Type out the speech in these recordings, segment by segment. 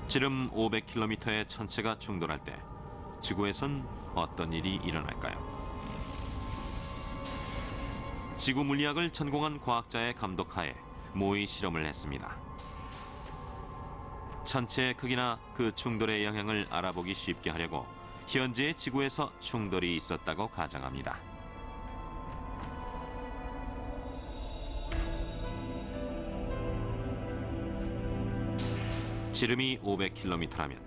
지름 500km의 천체가 충돌할 때 지구에선 어떤 일이 일어날까요? 지구 물리학을 전공한 과학자의 감독하에 모의 실험을 했습니다. 천체의 크기나 그 충돌의 영향을 알아보기 쉽게 하려고 현재의 지구에서 충돌이 있었다고 가정합니다. 지름이 500km라면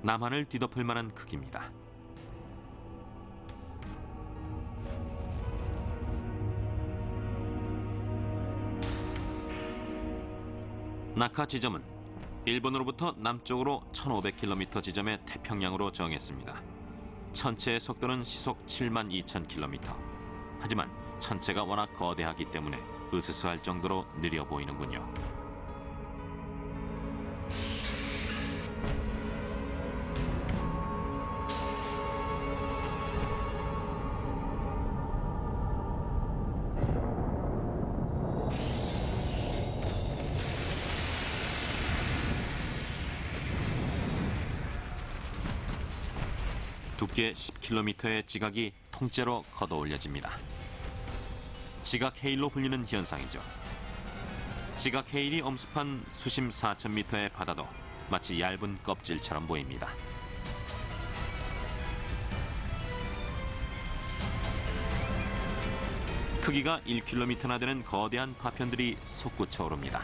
남한을 뒤덮을 만한 크기입니다. 낙하 지점은 일본으로부터 남쪽으로 1500km 지점의 태평양으로 정했습니다. 천체의 속도는 시속 72,000km. 하지만 천체가 워낙 거대하기 때문에 으스스할 정도로 느려 보이는군요. 두께 10km의 지각이 통째로 걷어 올려집니다. 지각 해일로 불리는 현상이죠. 지각 해일이 엄습한 수심 4,000m의 바다도 마치 얇은 껍질처럼 보입니다. 크기가 1km나 되는 거대한 파편들이 솟구쳐 오릅니다.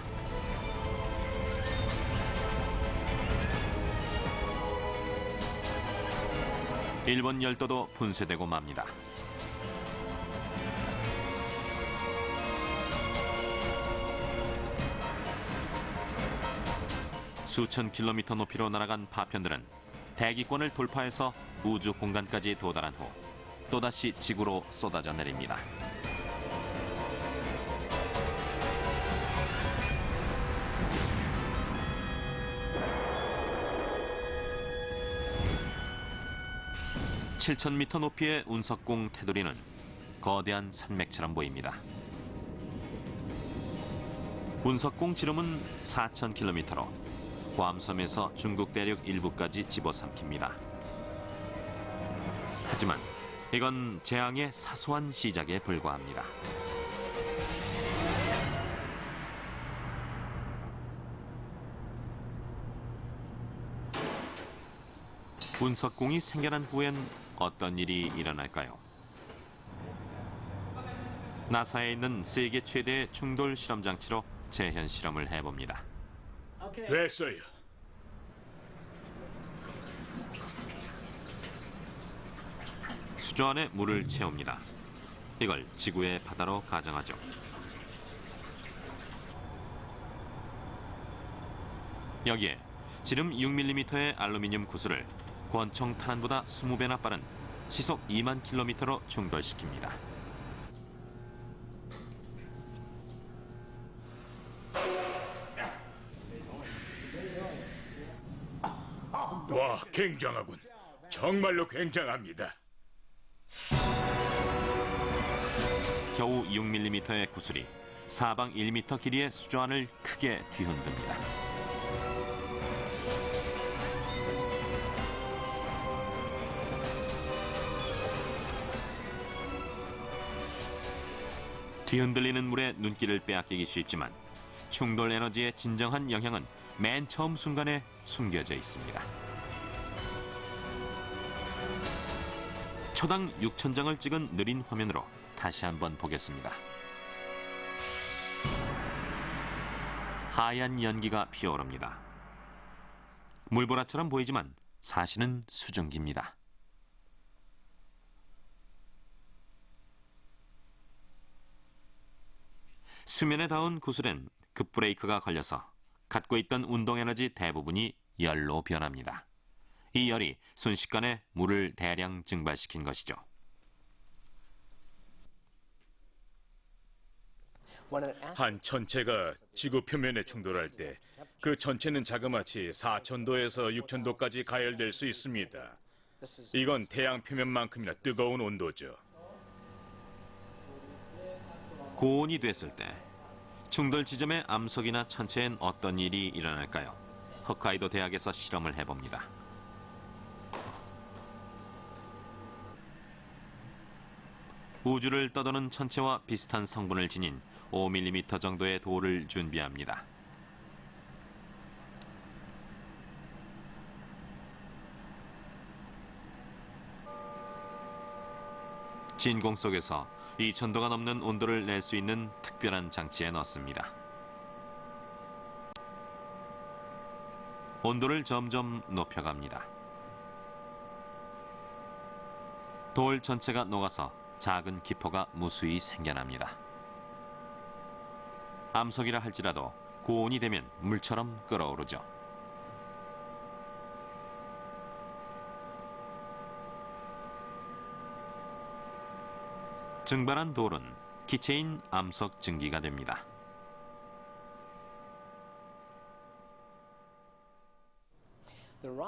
일본 열도도 분쇄되고 맙니다. 수천 킬로미터 높이로 날아간 파편들은 대기권을 돌파해서 우주 공간까지 도달한 후 또다시 지구로 쏟아져 내립니다. (7,000m) 높이의 운석궁 테두리는 거대한 산맥처럼 보입니다. 운석궁 지름은 4,000km로 괌섬에서 중국 대륙 일부까지 집어삼킵니다. 하지만 이건 재앙의 사소한 시작에 불과합니다. 운석궁이 생겨난 후엔 어떤 일이 일어날까요? 나사에 있는 세계 최대의 충돌 실험 장치로 재현 실험을 해봅니다. 됐어요. 수조 안에 물을 채웁니다. 이걸 지구의 바다로 가정하죠. 여기에 지름 6mm의 알루미늄 구슬을 권총 탄환보다 20배나 빠른 시속 2만 킬로미터로 충돌시킵니다. 와, 굉장하군. 정말로 굉장합니다. 겨우 6mm의 구슬이 사방 1m 길이의 수조 안을 크게 뒤흔듭니다. 뒤흔들리는 물에 눈길을 빼앗기기 쉽지만 충돌 에너지의 진정한 영향은 맨 처음 순간에 숨겨져 있습니다. 초당 6,000장을 찍은 느린 화면으로 다시 한번 보겠습니다. 하얀 연기가 피어오릅니다. 물보라처럼 보이지만 사실은 수증기입니다. 수면에 닿은 구슬엔 급브레이크가 걸려서 갖고 있던 운동에너지 대부분이 열로 변합니다. 이 열이 순식간에 물을 대량 증발시킨 것이죠. 한 천체가 지구 표면에 충돌할 때 그 전체는 자그마치 4,000도에서 6,000도까지 가열될 수 있습니다. 이건 태양 표면만큼이나 뜨거운 온도죠. 고온이 됐을 때 충돌 지점의 암석이나 천체엔 어떤 일이 일어날까요? 홋카이도 대학에서 실험을 해봅니다. 우주를 떠도는 천체와 비슷한 성분을 지닌 5mm 정도의 돌을 준비합니다. 진공 속에서 2000도가 넘는 온도를 낼 수 있는 특별한 장치에 넣습니다. 온도를 점점 높여갑니다. 돌 전체가 녹아서 작은 기포가 무수히 생겨납니다. 암석이라 할지라도 고온이 되면 물처럼 끓어오르죠. 증발한 돌은 기체인 암석 증기가 됩니다.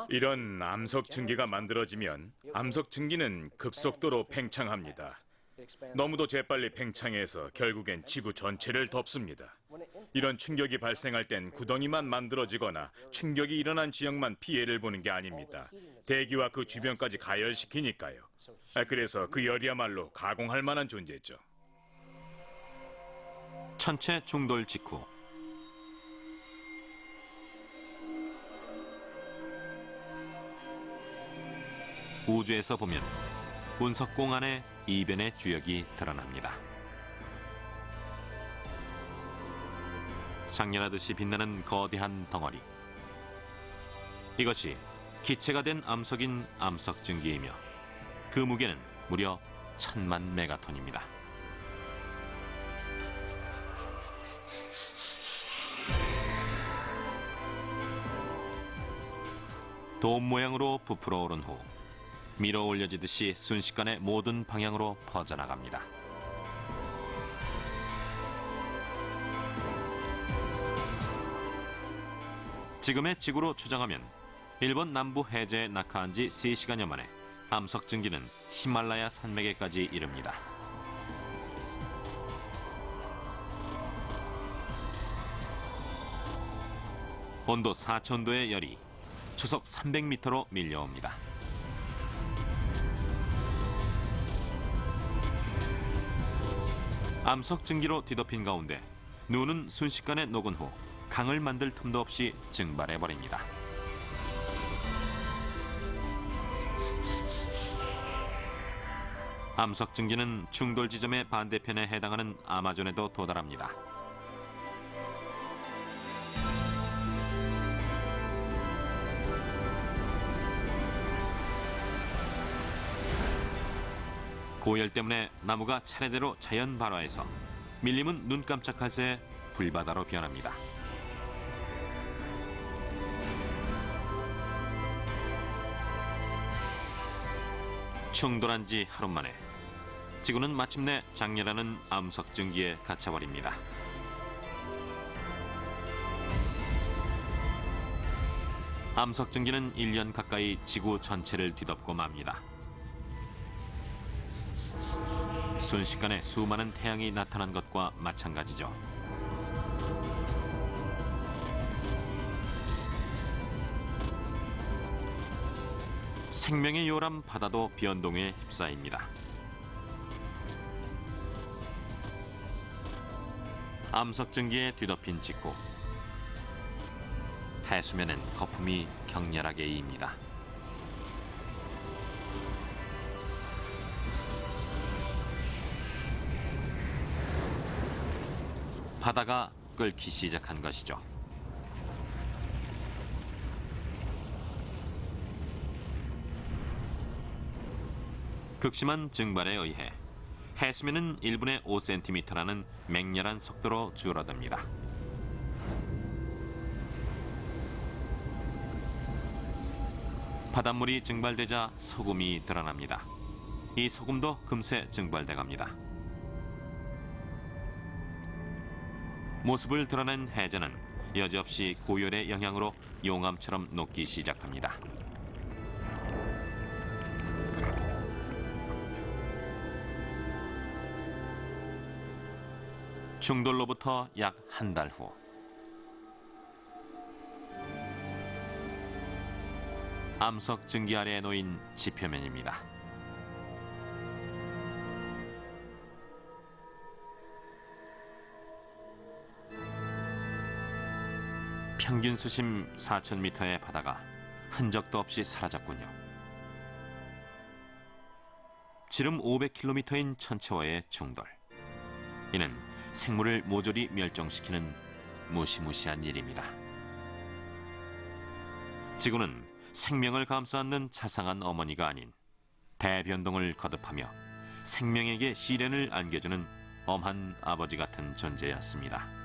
이런 암석 증기가 만들어지면 암석 증기는 급속도로 팽창합니다. 너무도 재빨리 팽창해서 결국엔 지구 전체를 덮습니다. 이런 충격이 발생할 땐 구덩이만 만들어지거나 충격이 일어난 지역만 피해를 보는 게 아닙니다. 대기와 그 주변까지 가열시키니까요. 그래서 그 열이야말로 가공할 만한 존재죠. 천체 충돌 직후 우주에서 보면 운석공 안에 이변의 주역이 드러납니다. 장렬하듯이 빛나는 거대한 덩어리. 이것이 기체가 된 암석인 암석 증기이며 그 무게는 무려 1000만 메가톤입니다. 돔 모양으로 부풀어 오른 후 밀어 올려지듯이 순식간에 모든 방향으로 퍼져나갑니다. 지금의 지구로 추정하면 일본 남부 해저에 낙하한 지 3시간여 만에 암석 증기는 히말라야 산맥에까지 이릅니다. 온도 4000도의 열이 초속 300m로 밀려옵니다. 암석 증기로 뒤덮인 가운데 눈은 순식간에 녹은 후 강을 만들 틈도 없이 증발해버립니다. 암석 증기는 충돌 지점의 반대편에 해당하는 아마존에도 도달합니다. 고열 때문에 나무가 차례대로 자연 발화해서 밀림은 눈 깜짝할 새에 불바다로 변합니다. 충돌한 지 하루 만에 지구는 마침내 장렬하는 암석 증기에 갇혀버립니다. 암석 증기는 1년 가까이 지구 전체를 뒤덮고 맙니다. 순식간에 수많은 태양이 나타난 것과 마찬가지죠. 생명의 요람 바다도 변동에 휩싸입니다. 암석 증기에 뒤덮인 직후 해수면엔 거품이 격렬하게 이입니다. 바다가 끓기 시작한 것이죠. 극심한 증발에 의해 해수면은 1분에 5cm라는 맹렬한 속도로 줄어듭니다. 바닷물이 증발되자 소금이 드러납니다. 이 소금도 금세 증발돼 갑니다. 모습을 드러낸 해저는 여지없이 고열의 영향으로 용암처럼 녹기 시작합니다. 충돌로부터 약 한 달 후 암석 증기 아래에 놓인 지표면입니다. 평균 수심 4,000m의 바다가 흔적도 없이 사라졌군요. 지름 500km인 천체와의 충돌. 이는 생물을 모조리 멸종시키는 무시무시한 일입니다. 지구는 생명을 감싸 안는 자상한 어머니가 아닌 대변동을 거듭하며 생명에게 시련을 안겨주는 엄한 아버지 같은 존재였습니다.